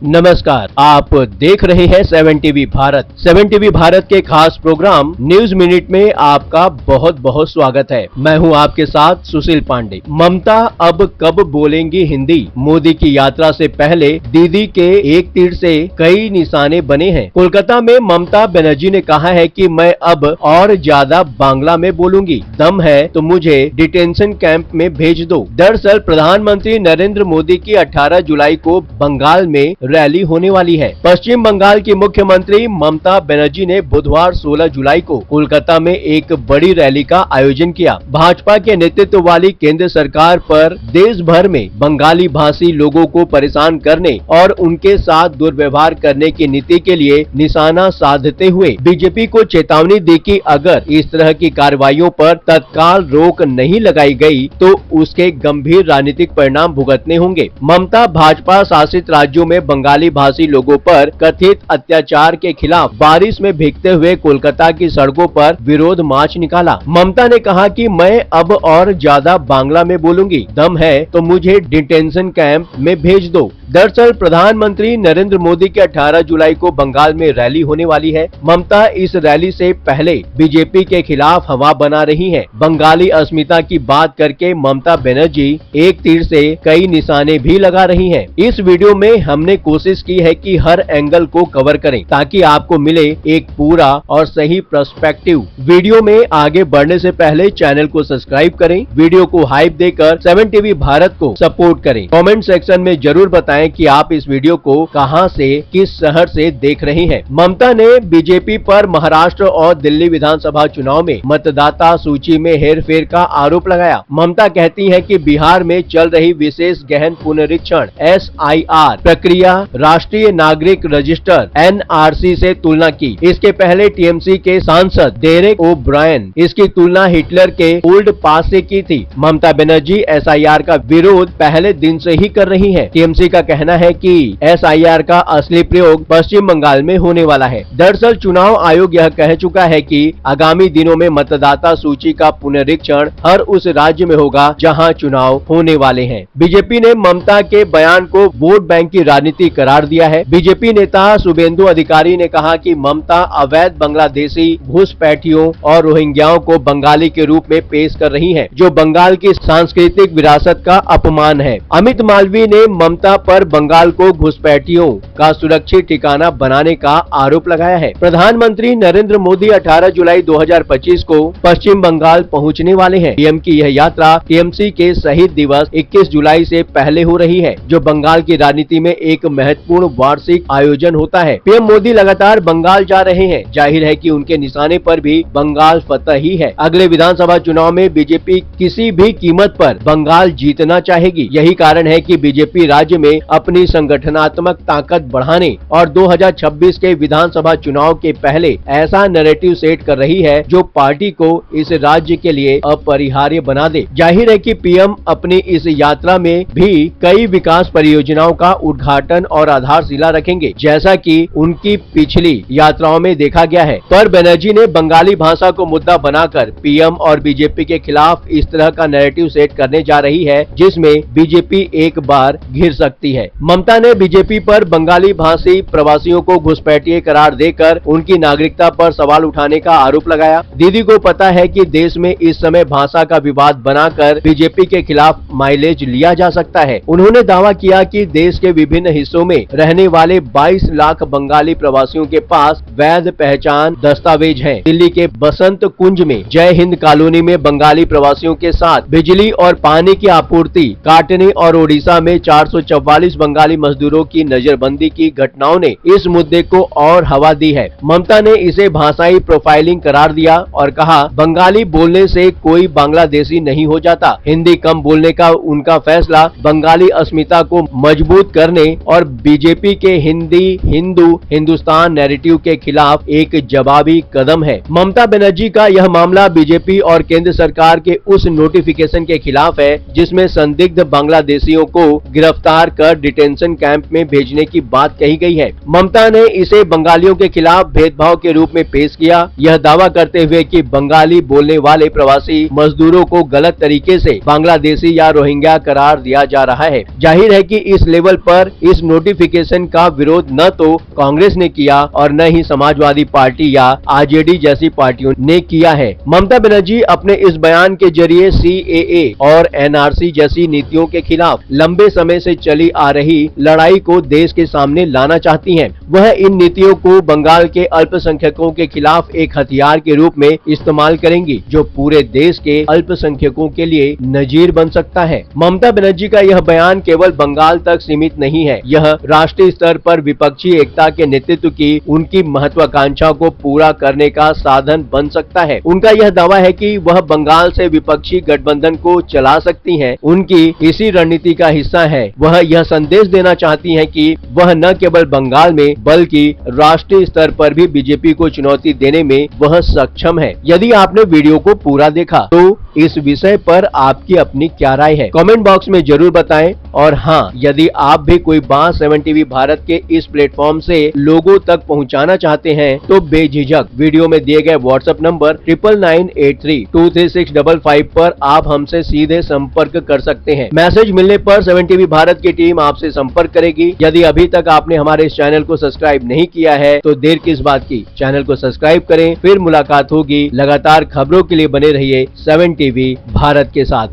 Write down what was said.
नमस्कार, आप देख रहे हैं 7 टीवी भारत। 7 टीवी भारत के खास प्रोग्राम न्यूज मिनट में आपका बहुत बहुत स्वागत है। मैं हूं आपके साथ सुशील पांडे। ममता अब कब बोलेंगी हिंदी? मोदी की यात्रा से पहले दीदी के एक तीर से कई निशाने बने हैं। कोलकाता में ममता बनर्जी ने कहा है कि मैं अब और ज्यादा बांग्ला में बोलूंगी, दम है तो मुझे डिटेंशन कैंप में भेज दो। दरअसल प्रधानमंत्री नरेंद्र मोदी की 18 जुलाई को बंगाल में रैली होने वाली है। पश्चिम बंगाल की मुख्यमंत्री ममता बनर्जी ने बुधवार 16 जुलाई को कोलकाता में एक बड़ी रैली का आयोजन किया। भाजपा के नेतृत्व वाली केंद्र सरकार पर देश भर में बंगाली भाषी लोगों को परेशान करने और उनके साथ दुर्व्यवहार करने की नीति के लिए निशाना साधते हुए बीजेपी को चेतावनी दी कि अगर इस तरह की कार्रवाइयों पर तत्काल रोक नहीं लगाई गई तो उसके गंभीर राजनीतिक परिणाम भुगतने होंगे। ममता भाजपा शासित राज्यों में बंगाली भाषी लोगों पर कथित अत्याचार के खिलाफ बारिश में भीगते हुए कोलकाता की सड़कों पर विरोध मार्च निकाला। ममता ने कहा कि मैं अब और ज्यादा बांग्ला में बोलूंगी, दम है तो मुझे डिटेंशन कैंप में भेज दो। दरअसल प्रधानमंत्री नरेंद्र मोदी के 18 जुलाई को बंगाल में रैली होने वाली है। ममता इस रैली से पहले बीजेपी के खिलाफ हवा बना रही हैं। बंगाली अस्मिता की बात करके ममता बनर्जी एक तीर से कई निशाने भी लगा रही हैं। इस वीडियो में हमने कोशिश की है कि हर एंगल को कवर करें ताकि आपको मिले एक पूरा और सही पर्सपेक्टिव। वीडियो में आगे बढ़ने से पहले चैनल को सब्सक्राइब करें, वीडियो को हाइप देकर 7 टीवी भारत को सपोर्ट करें। कमेंट सेक्शन में जरूर बताएं कि आप इस वीडियो को कहां से, किस शहर से देख रहे हैं। ममता ने बीजेपी पर महाराष्ट्र और दिल्ली विधानसभा चुनाव में मतदाता सूची में हेरफेर का आरोप लगाया। ममता कहती हैं कि बिहार में चल रही विशेष गहन पुनरीक्षण SIR प्रक्रिया राष्ट्रीय नागरिक रजिस्टर NRC से तुलना की। इसके पहले टीएमसी के सांसद डेरेक ओब्रायन इसकी तुलना हिटलर के ओल्ड पास से की थी। ममता बनर्जी SIR का विरोध पहले दिन से ही कर रही है। टीएमसी का कहना है कि SIR का असली प्रयोग पश्चिम बंगाल में होने वाला है। दरअसल चुनाव आयोग यह कह चुका है कि आगामी दिनों में मतदाता सूची का पुनरीक्षण हर उस राज्य में होगा जहां चुनाव होने वाले हैं। बीजेपी ने ममता के बयान को वोट बैंक की राजनीति करार दिया है। बीजेपी नेता शुभेंदु अधिकारी ने कहा कि ममता अवैध बांग्लादेशी घुसपैठियों और रोहिंग्याओं को बंगाली के रूप में पेश कर रही है, जो बंगाल की सांस्कृतिक विरासत का अपमान है। अमित मालवीय ने ममता पर बंगाल को घुसपैठियों का सुरक्षित ठिकाना बनाने का आरोप लगाया है। प्रधानमंत्री नरेंद्र मोदी 18 जुलाई 2025 को पश्चिम बंगाल पहुंचने वाले हैं। पीएम की यह यात्रा टीएमसी के शहीद दिवस 21 जुलाई से पहले हो रही है, जो बंगाल की राजनीति में एक महत्वपूर्ण वार्षिक आयोजन होता है। पीएम मोदी लगातार बंगाल जा रहे हैं। जाहिर है कि उनके निशाने पर भी बंगाल फतह ही है। अगले विधानसभा चुनाव में बीजेपी किसी भी कीमत पर बंगाल जीतना चाहेगी। यही कारण है कि बीजेपी राज्य में अपनी संगठनात्मक ताकत बढ़ाने और 2026 के विधानसभा चुनाव के पहले ऐसा नैरेटिव सेट कर रही है जो पार्टी को इस राज्य के लिए अपरिहार्य बना दे। जाहिर है कि पीएम अपनी इस यात्रा में भी कई विकास परियोजनाओं का उद्घाटन और आधारशिला रखेंगे, जैसा कि उनकी पिछली यात्राओं में देखा गया है। पर बनर्जी ने बंगाली भाषा को मुद्दा बनाकर पीएम और बीजेपी के खिलाफ इस तरह का नैरेटिव सेट करने जा रही है जिसमें बीजेपी एक बार घिर सकती है। ममता ने बीजेपी पर बंगाली भाषी प्रवासियों को घुसपैठिए करार देकर उनकी नागरिकता पर सवाल उठाने का आरोप लगाया। दीदी को पता है कि देश में इस समय भाषा का विवाद बनाकर बीजेपी के खिलाफ माइलेज लिया जा सकता है। उन्होंने दावा किया कि देश के विभिन्न हिस्सों में रहने वाले 22 लाख बंगाली प्रवासियों के पास वैध पहचान दस्तावेज हैं। दिल्ली के बसंत कुंज में जय हिंद कॉलोनी में बंगाली प्रवासियों के साथ बिजली और पानी की आपूर्ति काटने और ओडिशा में 444 बंगाली मजदूरों की नजरबंदी की घटनाओं ने इस मुद्दे को और हवा दी है। ममता ने इसे भाषाई प्रोफाइलिंग करार दिया और कहा, बंगाली बोलने से कोई बांग्लादेशी नहीं हो जाता। हिंदी कम बोलने का उनका फैसला बंगाली अस्मिता को मजबूत करने और बीजेपी के हिंदी हिंदू हिंदुस्तान नैरेटिव के खिलाफ एक जवाबी कदम है। ममता बनर्जी का यह मामला बीजेपी और केंद्र सरकार के उस नोटिफिकेशन के खिलाफ है जिसमें संदिग्ध बांग्लादेशियों को गिरफ्तार कर डिटेंशन कैंप में भेजने की बात कही गई है। ममता ने इसे बंगालियों के खिलाफ भेदभाव के रूप में पेश किया, यह दावा करते हुए कि बंगाली बोलने वाले प्रवासी मजदूरों को गलत तरीके से बांग्लादेशी या रोहिंग्या करार दिया जा रहा है। जाहिर है कि इस लेवल पर इस नोटिफिकेशन का विरोध न तो कांग्रेस ने किया और न ही समाजवादी पार्टी या आरजेडी जैसी पार्टियों ने किया है। ममता बनर्जी अपने इस बयान के जरिए सीएए और एनआरसी जैसी नीतियों के खिलाफ लंबे समय से चली आ रही लड़ाई को देश के सामने लाना चाहती हैं। वह इन नीतियों को बंगाल के अल्पसंख्यकों के खिलाफ एक हथियार के रूप में इस्तेमाल करेंगी, जो पूरे देश के अल्पसंख्यकों के लिए नजीर बन सकता है। ममता बनर्जी का यह बयान केवल बंगाल तक सीमित नहीं है, यह राष्ट्रीय स्तर पर विपक्षी एकता के नेतृत्व की उनकी महत्वाकांक्षा को पूरा करने का साधन बन सकता है। उनका यह दावा है कि वह बंगाल से विपक्षी गठबंधन को चला सकती हैं। उनकी इसी रणनीति का हिस्सा है। वह यह संदेश देना चाहती हैं कि वह न केवल बंगाल में बल्कि राष्ट्रीय स्तर पर भी बीजेपी को चुनौती देने में वह सक्षम है। यदि आपने वीडियो को पूरा देखा तो इस विषय पर आपकी अपनी क्या राय है, कमेंट बॉक्स में जरूर बताएं। और हाँ, यदि आप भी कोई बात 7 टीवी भारत के इस प्लेटफॉर्म से लोगों तक पहुंचाना चाहते हैं तो बेझिझक वीडियो में दिए गए व्हाट्सएप नंबर 9998323655 पर आप हमसे सीधे संपर्क कर सकते हैं। मैसेज मिलने पर 7 टीवी भारत की टीम आपसे संपर्क करेगी। यदि अभी तक आपने हमारे इस चैनल को सब्सक्राइब नहीं किया है तो देर किस बात की, चैनल को सब्सक्राइब करें। फिर मुलाकात होगी। लगातार खबरों के लिए बने रहिए 7 टीवी भारत के साथ।